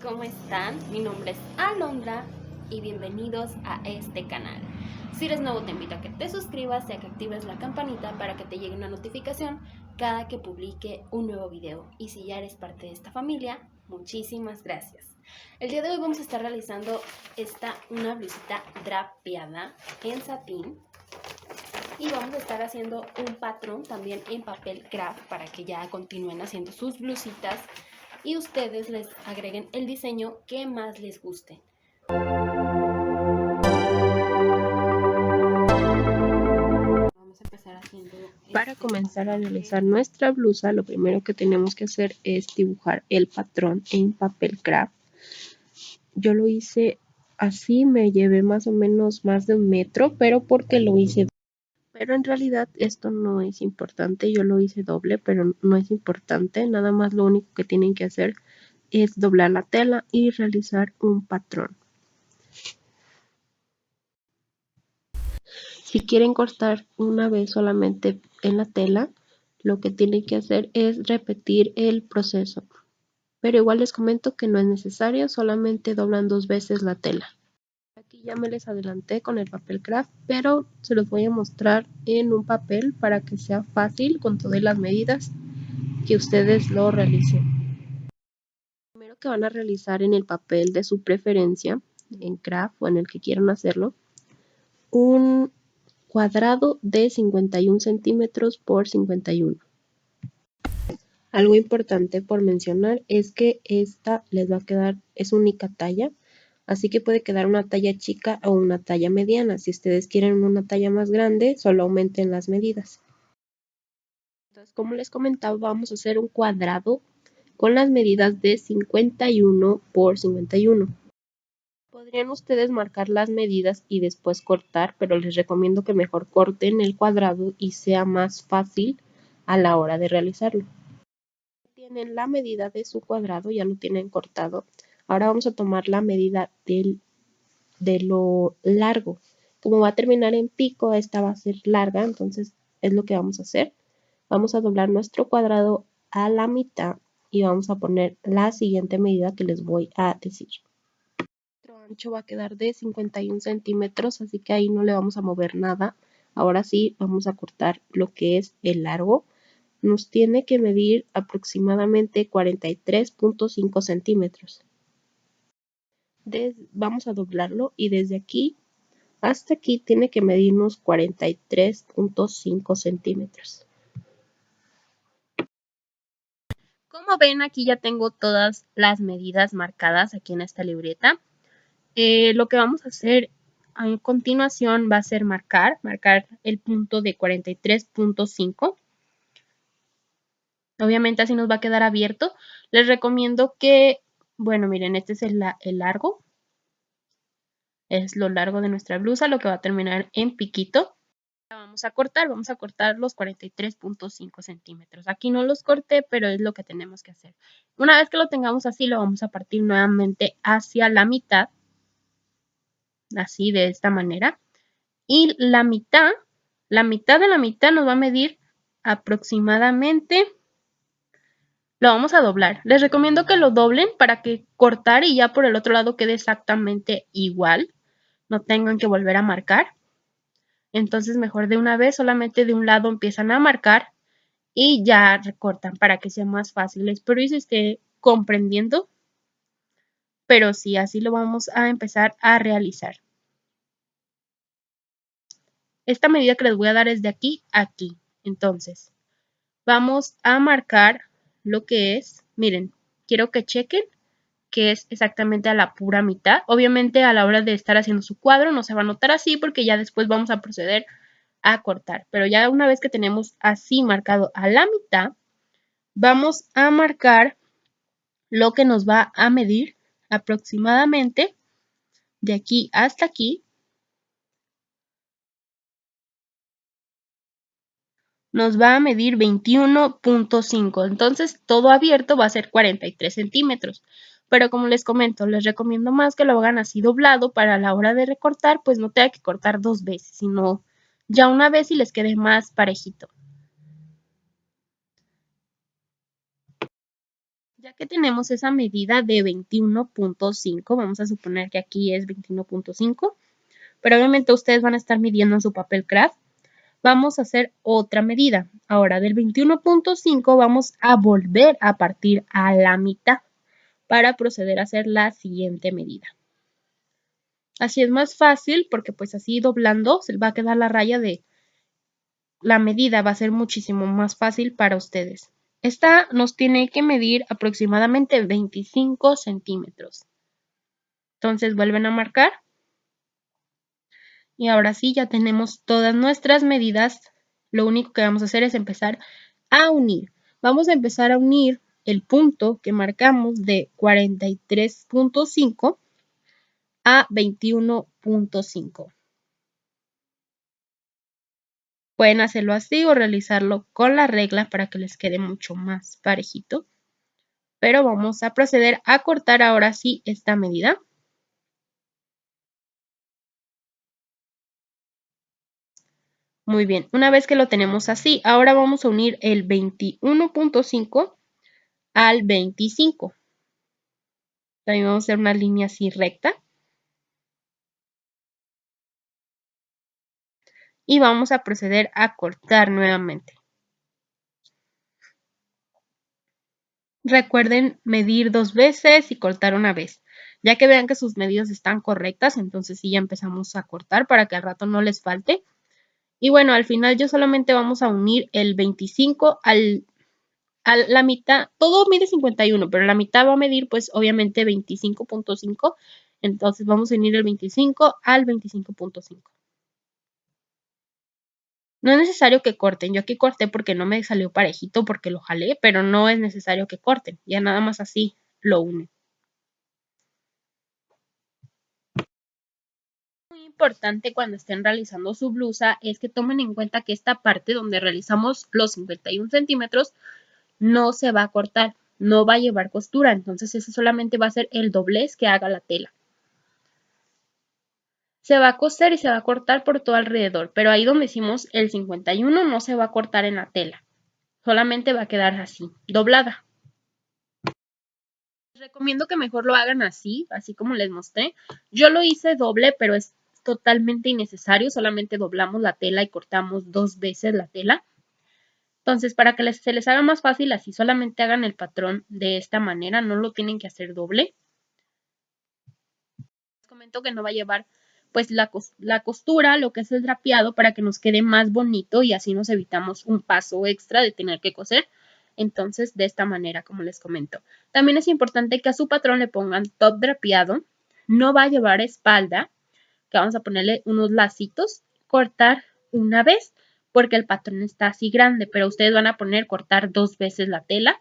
¿cómo están? Mi nombre es Alondra y bienvenidos a este canal. Si eres nuevo te invito a que te suscribas y a que actives la campanita para que te llegue una notificación cada que publique un nuevo video. Y si ya eres parte de esta familia, muchísimas gracias. El día de hoy vamos a estar realizando una blusita drapeada en satín. Y vamos a estar haciendo un patrón también en papel craft para que ya continúen haciendo sus blusitas y ustedes les agreguen el diseño que más les guste. Vamos a empezar haciendo... Para comenzar a realizar nuestra blusa, lo primero que tenemos que hacer es dibujar el patrón en papel craft. Yo lo hice así, me llevé más o menos más de 1 metro, pero porque lo hice. Pero en realidad esto no es importante, yo lo hice doble, pero no es importante. Nada más lo único que tienen que hacer es doblar la tela y realizar un patrón. Si quieren cortar una vez solamente en la tela, lo que tienen que hacer es repetir el proceso. Pero igual les comento que no es necesario, solamente doblan 2 veces la tela. Aquí ya me les adelanté con el papel craft, pero se los voy a mostrar en un papel para que sea fácil con todas las medidas que ustedes lo realicen. Lo primero que van a realizar en el papel de su preferencia, en craft o en el que quieran hacerlo, un cuadrado de 51 centímetros por 51. Algo importante por mencionar es que esta les va a quedar, es única talla, así que puede quedar una talla chica o una talla mediana. Si ustedes quieren una talla más grande, solo aumenten las medidas. Entonces, como les comentaba, vamos a hacer un cuadrado con las medidas de 51 por 51. Podrían ustedes marcar las medidas y después cortar, pero les recomiendo que mejor corten el cuadrado y sea más fácil a la hora de realizarlo. Tienen la medida de su cuadrado, ya lo tienen cortado. Ahora vamos a tomar la medida de lo largo. Como va a terminar en pico, esta va a ser larga, entonces es lo que vamos a hacer. Vamos a doblar nuestro cuadrado a la mitad y vamos a poner la siguiente medida que les voy a decir. Nuestro ancho va a quedar de 51 centímetros, así que ahí no le vamos a mover nada. Ahora sí, vamos a cortar lo que es el largo. Nos tiene que medir aproximadamente 43.5 centímetros. Vamos a doblarlo y desde aquí hasta aquí tiene que medirnos 43.5 centímetros. Como ven, aquí ya tengo todas las medidas marcadas aquí en esta libreta. Lo que vamos a hacer a continuación va a ser marcar el punto de 43.5. Obviamente así nos va a quedar abierto. Les recomiendo que, bueno, miren, este es el largo. Es lo largo de nuestra blusa, lo que va a terminar en piquito. Vamos a cortar los 43.5 centímetros. Aquí no los corté, pero es lo que tenemos que hacer. Una vez que lo tengamos así, lo vamos a partir nuevamente hacia la mitad. Así, de esta manera. Y la mitad de la mitad nos va a medir aproximadamente... Lo vamos a doblar. Les recomiendo que lo doblen para que cortar y ya por el otro lado quede exactamente igual. No tengan que volver a marcar. Entonces mejor de una vez, solamente de un lado empiezan a marcar y ya recortan para que sea más fácil. Espero y se esté comprendiendo. Pero sí, así lo vamos a empezar a realizar. Esta medida que les voy a dar es de aquí a aquí. Entonces, vamos a marcar lo que es, miren, quiero que chequen que es exactamente a la pura mitad. Obviamente a la hora de estar haciendo su cuadro no se va a notar así porque ya después vamos a proceder a cortar. Pero ya una vez que tenemos así marcado a la mitad, vamos a marcar lo que nos va a medir aproximadamente de aquí hasta aquí. Nos va a medir 21.5. Entonces todo abierto va a ser 43 centímetros. Pero como les comento, les recomiendo más que lo hagan así doblado para la hora de recortar, pues no tenga que cortar 2 veces, sino ya una vez y les quede más parejito. Ya que tenemos esa medida de 21.5, vamos a suponer que aquí es 21.5, pero obviamente ustedes van a estar midiendo en su papel craft. Vamos a hacer otra medida. Ahora del 21.5 vamos a volver a partir a la mitad para proceder a hacer la siguiente medida. Así es más fácil porque pues así doblando se va a quedar la raya de la medida, va a ser muchísimo más fácil para ustedes. Esta nos tiene que medir aproximadamente 25 centímetros. Entonces vuelven a marcar. Y ahora sí, ya tenemos todas nuestras medidas. Lo único que vamos a hacer es empezar a unir. Vamos a empezar a unir el punto que marcamos de 43.5 a 21.5. Pueden hacerlo así o realizarlo con la regla para que les quede mucho más parejito. Pero vamos a proceder a cortar ahora sí esta medida. Muy bien, una vez que lo tenemos así, ahora vamos a unir el 21.5 al 25. También vamos a hacer una línea así recta. Y vamos a proceder a cortar nuevamente. Recuerden medir 2 veces y cortar una vez. Ya que vean que sus medidas están correctas, entonces sí ya empezamos a cortar para que al rato no les falte. Y bueno, al final yo solamente vamos a unir el 25 a la mitad. Todo mide 51, pero la mitad va a medir pues obviamente 25.5. Entonces vamos a unir el 25 al 25.5. No es necesario que corten. Yo aquí corté porque no me salió parejito porque lo jalé, pero no es necesario que corten. Ya nada más así lo unen. Muy importante cuando estén realizando su blusa es que tomen en cuenta que esta parte donde realizamos los 51 centímetros no se va a cortar, no va a llevar costura. Entonces ese solamente va a ser el doblez que haga la tela. Se va a coser y se va a cortar por todo alrededor, pero ahí donde hicimos el 51 no se va a cortar en la tela. Solamente va a quedar así, doblada. Les recomiendo que mejor lo hagan así como les mostré. Yo lo hice doble, pero es totalmente innecesario. Solamente doblamos la tela y cortamos 2 veces la tela. Entonces, para que se les haga más fácil, así solamente hagan el patrón de esta manera. No lo tienen que hacer doble. Les comento que no va a llevar pues la costura, lo que es el drapeado, para que nos quede más bonito y así nos evitamos un paso extra de tener que coser. Entonces, de esta manera, como les comento. También es importante que a su patrón le pongan top drapeado. No va a llevar espalda, que vamos a ponerle unos lacitos. Cortar una vez, porque el patrón está así grande, pero ustedes van a cortar 2 veces la tela.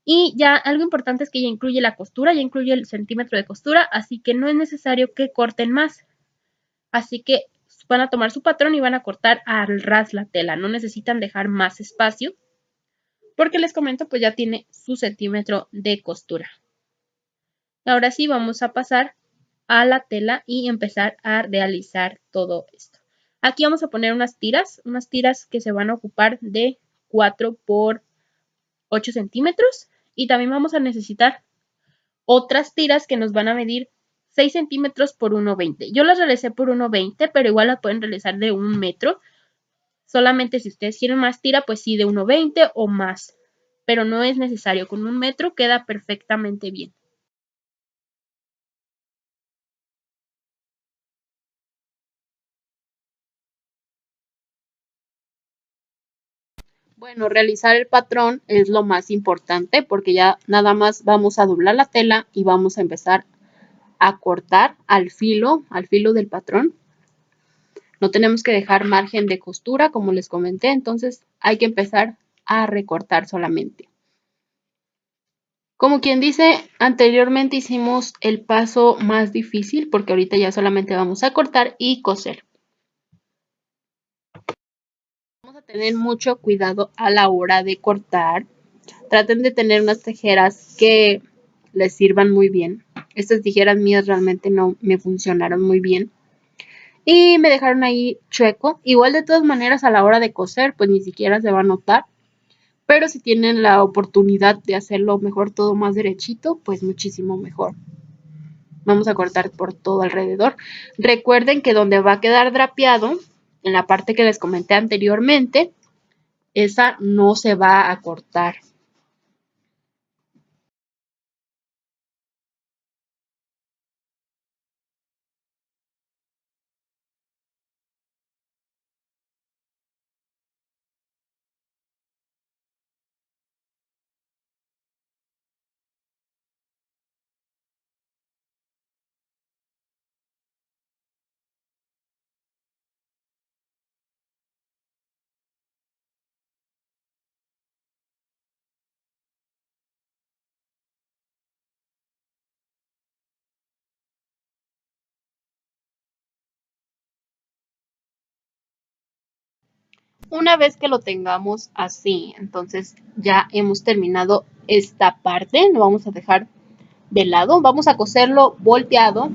Y ya algo importante es que ya incluye la costura, ya incluye el centímetro de costura, así que no es necesario que corten más. Así que van a tomar su patrón y van a cortar al ras la tela. No necesitan dejar más espacio porque les comento pues ya tiene su centímetro de costura. Ahora sí vamos a pasar a la tela y empezar a realizar todo esto. Aquí vamos a poner unas tiras que se van a ocupar de 4 por 8 centímetros y también vamos a necesitar otras tiras que nos van a medir 6 centímetros por 1,20. Yo las realicé por 1,20, pero igual las pueden realizar de 1 metro. Solamente si ustedes quieren más tira, pues sí, de 1,20 o más. Pero no es necesario, con 1 metro queda perfectamente bien. Bueno, realizar el patrón es lo más importante porque ya nada más vamos a doblar la tela y vamos a empezar a cortar al filo del patrón. No tenemos que dejar margen de costura, como les comenté, entonces hay que empezar a recortar solamente. Como quien dice, anteriormente hicimos el paso más difícil porque ahorita ya solamente vamos a cortar y coser. Vamos a tener mucho cuidado a la hora de cortar. Traten de tener unas tijeras que les sirvan muy bien. Estas tijeras mías realmente no me funcionaron muy bien. Y me dejaron ahí chueco. Igual de todas maneras a la hora de coser, pues ni siquiera se va a notar. Pero si tienen la oportunidad de hacerlo mejor todo más derechito, pues muchísimo mejor. Vamos a cortar por todo alrededor. Recuerden que donde va a quedar drapeado, en la parte que les comenté anteriormente, esa no se va a cortar. Una vez que lo tengamos así, entonces ya hemos terminado esta parte. Lo vamos a dejar de lado. Vamos a coserlo volteado.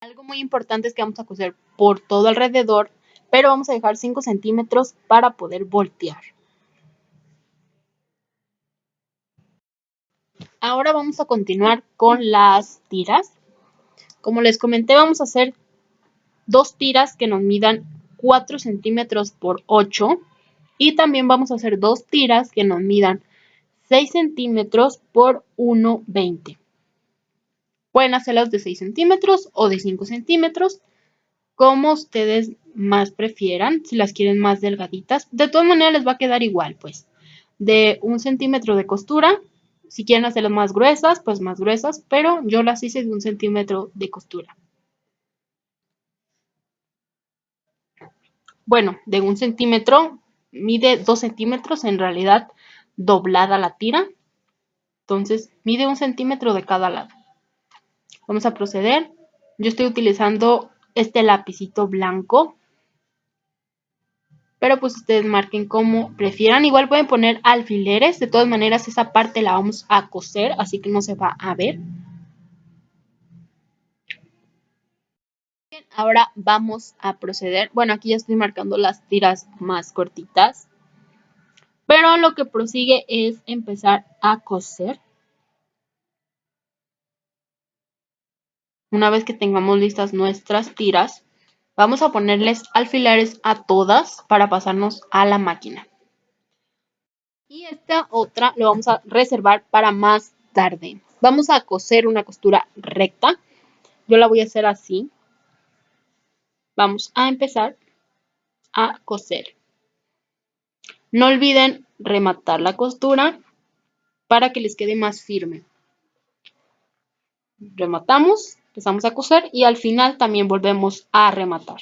Algo muy importante es que vamos a coser por todo alrededor, pero vamos a dejar 5 centímetros para poder voltear. Ahora vamos a continuar con las tiras. Como les comenté, vamos a hacer 2 tiras que nos midan 4 centímetros por 8 y también vamos a hacer 2 tiras que nos midan 6 centímetros por 1,20. Pueden hacerlas de 6 centímetros o de 5 centímetros, como ustedes más prefieran, si las quieren más delgaditas. De todas maneras les va a quedar igual, pues. De 1 centímetro de costura, si quieren hacerlas más gruesas, pues más gruesas, pero yo las hice de 1 centímetro de costura. Bueno, de 1 centímetro, mide 2 centímetros, en realidad doblada la tira. Entonces, mide 1 centímetro de cada lado. Vamos a proceder. Yo estoy utilizando este lapicito blanco, pero pues ustedes marquen como prefieran. Igual pueden poner alfileres. De todas maneras, esa parte la vamos a coser, así que no se va a ver. Bien, ahora vamos a proceder. Bueno, aquí ya estoy marcando las tiras más cortitas, pero lo que prosigue es empezar a coser. Una vez que tengamos listas nuestras tiras, vamos a ponerles alfileres a todas para pasarnos a la máquina. Y esta otra lo vamos a reservar para más tarde. Vamos a coser una costura recta. Yo la voy a hacer así. Vamos a empezar a coser. No olviden rematar la costura para que les quede más firme. Rematamos, empezamos a coser y al final también volvemos a rematar.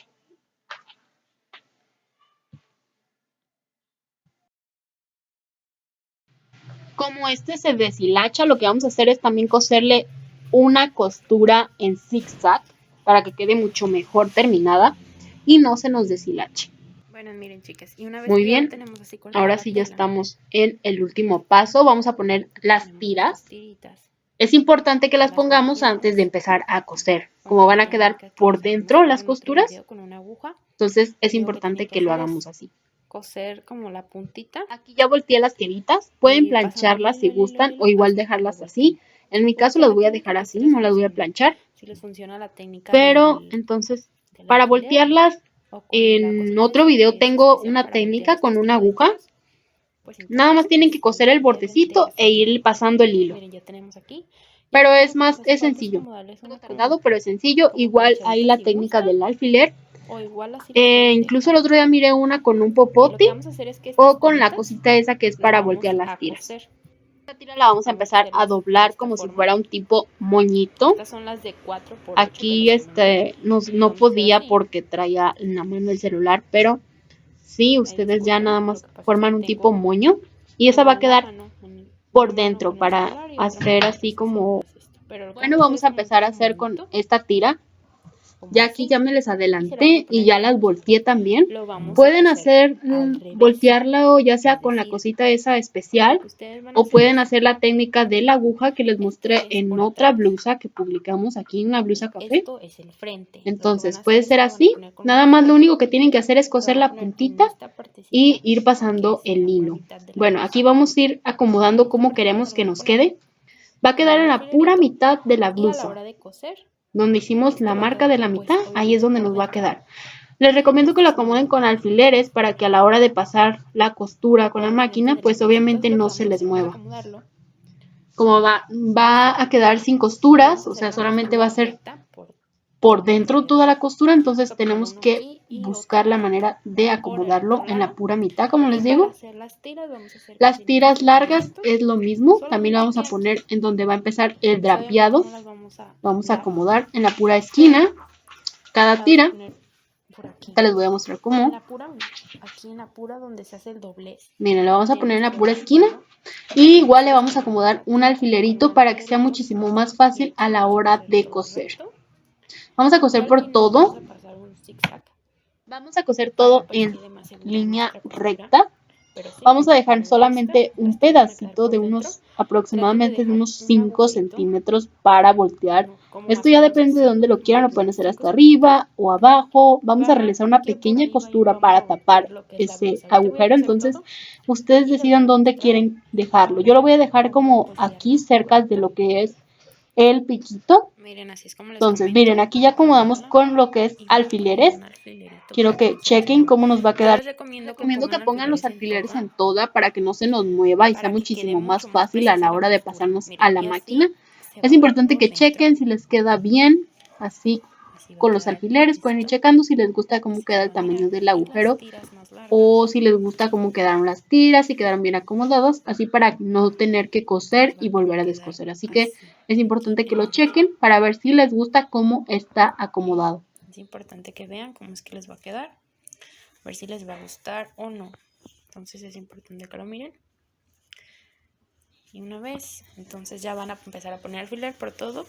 Como este se deshilacha, lo que vamos a hacer es también coserle una costura en zigzag para que quede mucho mejor terminada y no se nos deshilache. Bueno, miren, chicas, y una vez Muy que bien, ya tenemos así cortada ahora la sí ya tela, estamos en el último paso. Vamos a poner las tiras. tiritas. Es importante que las Las pongamos volteamos. antes de empezar a coser. Con Como una van a quedar técnica que por les habíamos dentro dado las en otro costuras, video con una aguja. entonces es Lo que importante tienen que lo hacer hagamos es así. coser como la puntita. Aquí ya volteé las tiritas. Pueden Y pasando plancharlas si el gustan o hilo igual hasta que lo dejarlas así. volteen. En mi Pues caso las cada voy a quien dejar como así, ustedes no las voy a funcione. planchar. Si les funciona la técnica Pero entonces, del para alfiler, voltearlas, o con la en costura otro esa video que es tengo especial una para voltear técnica con estos una tipos de aguja. tiras, pues Nada más entonces tienen que les coser el volteo bordecito e así. ir pasando el hilo. Miren, ya tenemos aquí. Y Pero ahora es lo que nos hace es falta es sencillo. como darles Algo una tardado, pero es sencillo. como Igual hay planchadita la si técnica gustan, del alfiler. o igual así lo pueden Incluso dejar. el otro día miré una con un Y lo que popote vamos a hacer es que estas o con la tiritas cosita esa que es la para vamos voltear las a tiras. coser. Esta tira la vamos a Vamos a empezar a hacerlas de doblar esta como si forma. fuera un tipo moñito. Estas son las de 4x8 que Aquí les comenté. no Vamos a hacer podía así. porque traía en la mano el celular, pero sí, Ahí ustedes ya disculpen, nada lo más que pasa es que forman un tipo tengo moño y esa va a una quedar mano por dentro con el para celular y otra hacer mano así pues como... haciéndoles esto. Pero lo que Bueno, vamos a hacer vamos es a como un empezar a tipo hacer con moñito esta tira. Ya aquí así. ya me les Y se la vamos adelanté a poner y ya en las la volteé también. Lo vamos a Pueden coser hacer, al revés. voltearlo ya sea Es con la decir, cosita esa lo especial que ustedes van a o hacer pueden es, hacer la técnica de la aguja que les esto mostré es en por otra atrás blusa que publicamos aquí, una blusa café. esto es el frente. Lo que van Entonces a hacer puede es que ser lo van a así. poner con un Nada más lo alfiler. único que tienen que hacer es Lo coser van a la poner en puntita esta partecita y ir que pasando es en el la pura hilo. mitad de la Bueno, blusa. aquí vamos a ir acomodando como Esta partecita queremos lo que van a nos poner quede. Va a con quedar un en la pura alfilerito mitad de la y a la blusa. hora de coser, Donde hicimos la esto va a marca de quedar la pues mitad, ahí es obviamente donde por nos va a dentro. quedar. Les recomiendo que lo Esta es una acomoden con ventaja. alfileres para que a la hora de pasar la costura con la Obviamente máquina, de pues ladito. obviamente Entonces lo que no se vamos a les hacer es mueva. acomodarlo Como así. va a quedar sin Y vamos costuras, a o hacer sea, una solamente va a costura ser recta por por dentro toda dentro. la costura, Vamos entonces a poner tenemos uno que aquí y buscar la otro manera de por el acomodarlo otro en la lado. pura mitad, como Y les para digo. hacer las tiras vamos a hacer Las casi lo tiras mismo con largas esto. es lo mismo, también lo Solamente vamos que a poner aquí, en donde va a empezar el pues obviamente drapeado. no las vamos a Vamos a doblar, acomodar en la pura pero esquina cada la vamos a tira. poner por aquí. Ahorita les voy a mostrar En cómo. la pura, aquí en la pura donde se hace el doblez Miren, lo vamos a de poner en la nuestro pura esquina. drapeado. Y Vamos a igual le hacer es vamos a acomodar acomodar la un tira con alfilerito un para que sea alfilerito muchísimo más y fácil a aquí la vamos a hora hacer de todo coser. recto Vamos a y coser al por final vamos todo. a pasar un zigzag Vamos a coser para todo pues en quede más segura línea nuestra costura. recta. Pero sí, Vamos a dejar miren, aquí está, solamente un las tiras van a quedar pedacito de por dentro. unos Traten de aproximadamente de dejar unos un 5 agujerito, centímetros para voltear. no, como Esto más o ya menos depende de así, dónde lo quieran, lo pueden unos hacer 5 hasta centímetros arriba o abajo. Vamos a para realizar una que por pequeña ahí costura vamos a para tapar voltear lo que es la ese blusa. Ahorita voy a agujero, coser entonces todo ustedes y les voy decidan a dónde mostrar quieren dejarlo. Yo lo voy a dejar cómo como aquí coserla cerca de recto. lo que es el piquito. Miren, así es como les Entonces, miren, comento, aquí ya acomodamos acomodarla con lo que es y voy a poner alfileres. un alfilerito Quiero para que que no se les chequen mueva. cómo nos va a Yo quedar. les recomiendo que Recomiendo que pongan pongan los alfileres en alfileres toda en toda para que no se nos mueva y sea para que quede muchísimo más mucho más fácil a precisa la la hora de costura. pasarnos a Miren, la y máquina. así se Es va a ver importante por que dentro. chequen si les queda bien, así Así va a con los quedar alfileres. Pueden ir esto. checando si les gusta cómo Así se queda el va a mirar. tamaño del Y las agujero tiras más largas. o si les gusta cómo quedaron las tiras, si quedaron bien acomodadas, así para no tener que coser Pues va y a volver a quedar descoser. Así que así. es Aquí importante que lo primero chequen para ver si les gusta cómo está acomodado. es importante que vean cómo es que les va a quedar. A ver si les va a gustar o no. Entonces es importante que lo miren. Y una vez, entonces ya van a empezar a poner alfiler por todo.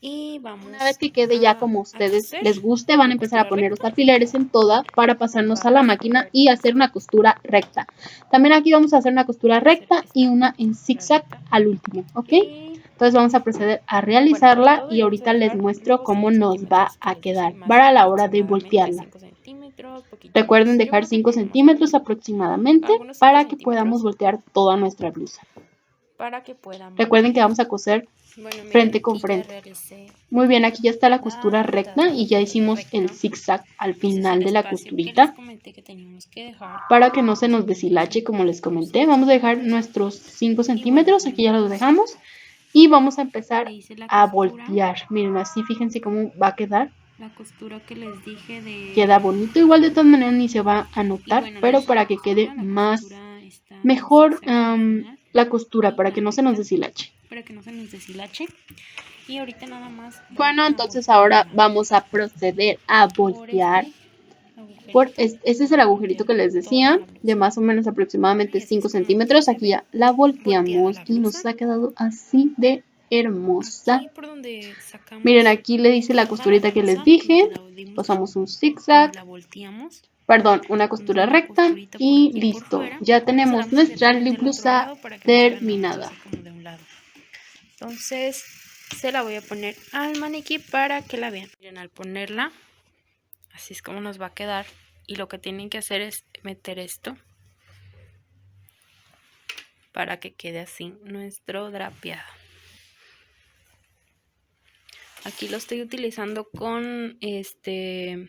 Y vamos Una vez que quede ya como a a ustedes coser les guste, van a una empezar a costura poner los recta. alfileres en toda para pasarnos a la Vamos a máquina coser y hacer esta. una costura recta. También aquí vamos a hacer una costura Vamos a hacer recta y esta una en costura zigzag recta. al último, ¿ok? Y Entonces vamos a proceder a bueno, por realizarla todo y y vamos a ahorita les dejar muestro los cómo 5 nos va centímetros que a les dije, quedar más para la hora de aproximadamente voltearla. 5 centímetros, poquito Recuerden más. Yo dejar creo que 5 pongamos como centímetros aproximadamente algunos 5 para que podamos centímetros voltear toda nuestra blusa. para que puedan Recuerden voltear. que vamos a coser Bueno, miren, frente con aquí ya frente. realicé Muy bien, aquí ya está la la costura mitad recta de la y ya costura hicimos el recta. zigzag al Ese es el final de la espacio que les costurita comenté que teníamos que dejar para que no se nos entre los deshilache como les dos comenté. Vamos a dejar centímetros. nuestros 5 Y bueno, centímetros, aquí ya los mientras dejamos y vamos a empezar le hice la a costura, voltear. Miren, así fíjense cómo va a quedar. la costura que les dije Queda de... bonito, igual de todas maneras ni se va a Y notar, bueno, le pero hice para que quede la más costura está en mejor zigzag al final la costura, y para la que no se nos recta deshilache. para que no se nos deshilache. Y ahorita nada más voy Bueno, a entonces ahora voltearla vamos a proceder a por voltear. este agujerito. Ese es el Voy a agujerito voltear que les toda decía, la de blusa. más o menos aproximadamente Y así 5 es como ya centímetros. se Aquí ve ya la volteada volteamos la y blusa. nos ha quedado así de hermosa. Aquí por donde Miren, sacamos aquí le hice la toda la costurita que les blusa, donde dije. la dimos, Pasamos un donde zigzag, la volteamos, perdón, una nos costura da una recta costurita por y aquí por listo. fuera. Ya Se la tenemos vamos a hacer nuestra también del otro blusa lado para que no se vea nada más terminada. así como de un lado. Entonces se la voy a poner al maniquí para que la vean. Miren, al ponerla, así es como nos va a quedar. Y lo que tienen que hacer es meter esto para que quede así nuestro drapeado. Aquí lo estoy utilizando con este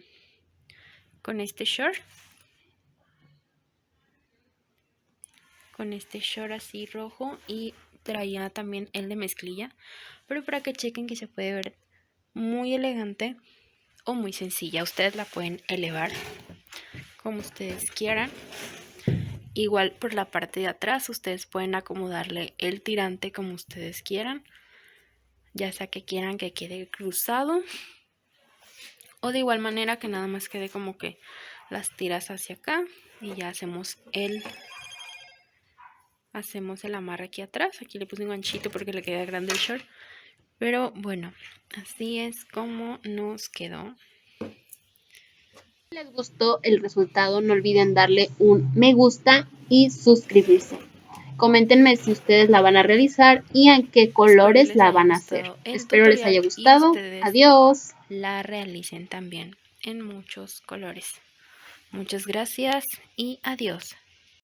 short. Con este short así rojo y traía también el de mezclilla. Pero para que chequen que se puede ver muy elegante o muy sencilla. Ustedes la pueden elevar como ustedes quieran. Igual por la parte de atrás ustedes pueden acomodarle el tirante como ustedes quieran. Ya sea que quieran que quede cruzado o de igual manera que nada más quede como que las tiras hacia acá y ya hacemos el amarre aquí atrás. Aquí le puse un ganchito porque le queda grande el short. Pero bueno, así es como nos quedó. Si les gustó el resultado, no olviden darle un me gusta y suscribirse. Coméntenme si ustedes la van a realizar y en qué colores les la haya van a hacer. gustado el Espero les tutorial haya y gustado. ustedes Adiós. la realicen también en muchos colores. Muchas gracias y adiós.